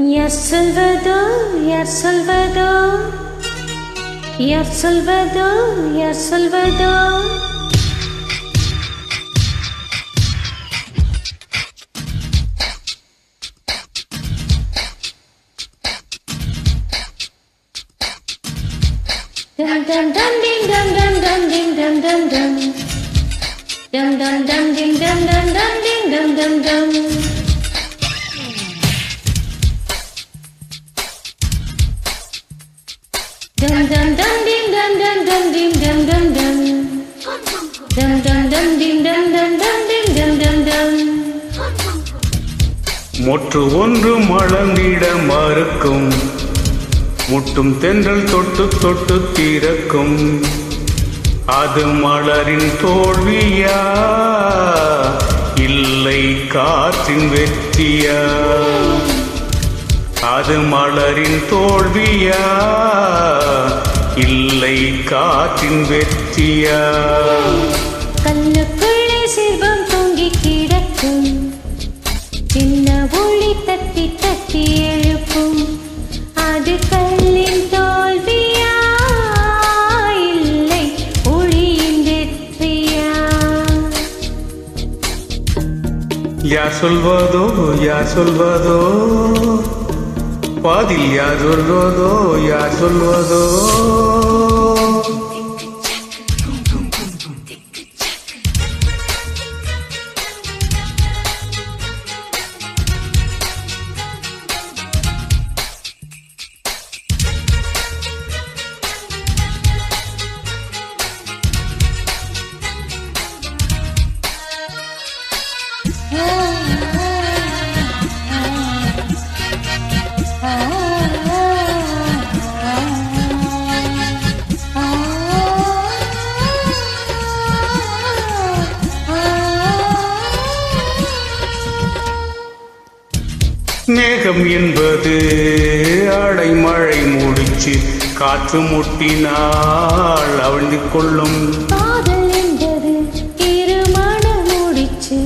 Yar Salvador, Yar Salvador, Yar Salvador, Yar Salvador. Dum dum dum ding dum dum dum ding dum dum dum. Dum dum dum ding dum dum dum ding dum dum dum. Dum dum dum ding dum dum dum ding dum dum dum. Dum dum dum ding dum dum dum ding dum dum dum. மொற்று ஒன்று மலர்ந்திட மறுக்கும், முட்டும் தென்றல் தொட்டு தொட்டு தீரக்கும். அது மலரின் தோல்வியா இல்லை காற்றின் வெற்றியா? அது மலரின் தோல்வியா இல்லை காற்றின் வெற்றியா? கண்ணுக்குள்ளே சிற்பம் தொங்கி கிடக்கும், சின்ன ஒளி தட்டி தட்டி எழுப்பும். அது கல்லின் தோல்வியா இல்லை ஒளியின் வெற்றியா? யார் சொல்வதோ யார் சொல்வதோ, பாதில் யார் சொல்வதோ யார் சொல்வதோ? மேகம் என்பது அடை மழை முடிச்சு காற்று முட்டினால் அவிழ்ந்து கொள்ளும். காதல் என்பது திருமணம் முடிச்சு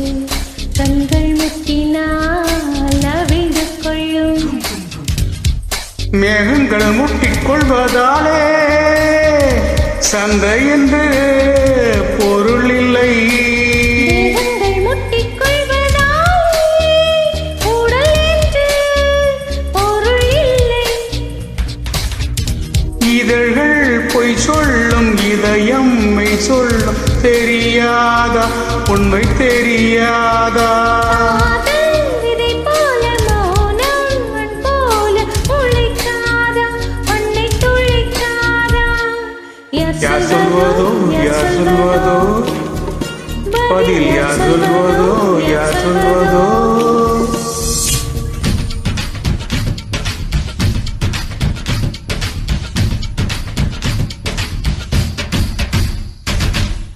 கண்கள் முட்டினால் அவிழ்ந்து கொள்ளும். மேகங்கள் முட்டிக்கொள்வதாலே சந்தை என்று பொருள் இல்லை. இதழ்கள் பொய் சொல்லும், இதயம் மெய் சொல்லும். தெரியாதா உண்மை தெரியாதா? யார் சொல்வதோ யார் சொல்வதோ, பதில் யார் சொல்வதோ யார் சொல்வதோ?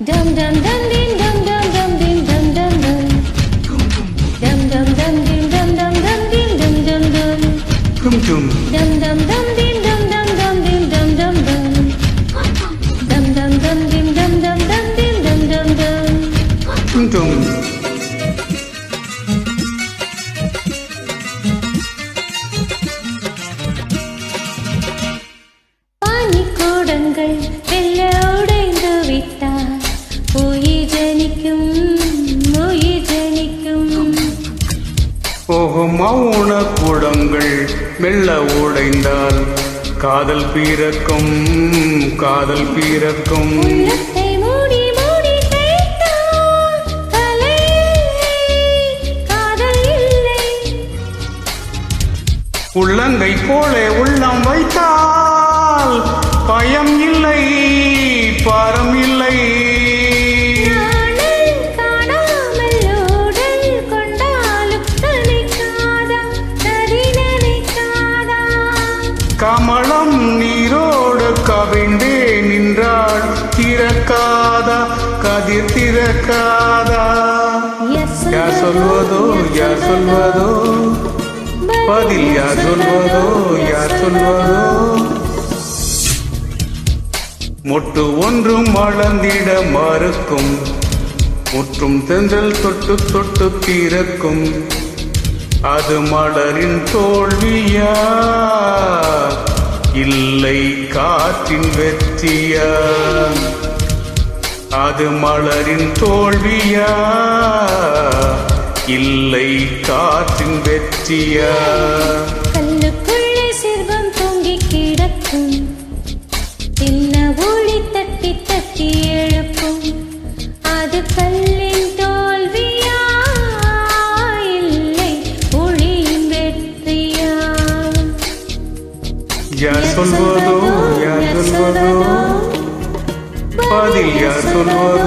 Dum dum dum ding dum dum dum ding dum dum dum. Dum dum dum ding dum dum dum ding dum dum dum. Dum dum. Dum dum dum ding dum dum dum ding dum dum dum. Dum dum dum ding dum dum dum ding dum dum dum. Dum dum. பானிக்கூடங்கள் வெள்ள உடைந்து விட்டார், உயிர் ஜனிக்கும் உயிர் ஜனிக்கும். போகும் மௌன குடங்கள் மெல்ல உடைந்தால் காதல் பிறக்கும் காதல் பிறக்கும். உள்ளத்தை மூடி மூடி தைத்தால் கலை இல்லை, காதல் இல்லை. உள்ளங்கை போல உள்ளம் வைத்தால் பயம் இல்லை பாரம் இல்லை. கமலம் நீரோடு கவிண்டே நின்றாள், திறக்காதா கதிர் திறக்காதா? யார் சொல்வதோ யார் சொல்வதோ, பதில் யார் சொல்வதோ யார் சொல்வதோ? மொட்டு ஒன்றும் மலர்ந்திட மறுக்கும், முற்றும் தென்றல் தொட்டு தொட்டு தீரக்கும். அது மலரின் தோல்வியா இல்லை காற்றின் வெற்றியா? அது மலரின் தோல்வியா இல்லை காற்றின் வெற்றியா? கல்லுக்குள்ளே சிறுவம் தொங்கி கிடக்கும், சின்ன ஒளி தட்டி தட்டி எழுப்பும். அது கல்லின் தோல்வியா இல்லை ஒளியின் வெற்றியா? யார் சொல்வதோ யார் சொல்வதோ பதில் யார் சொல்வதோ?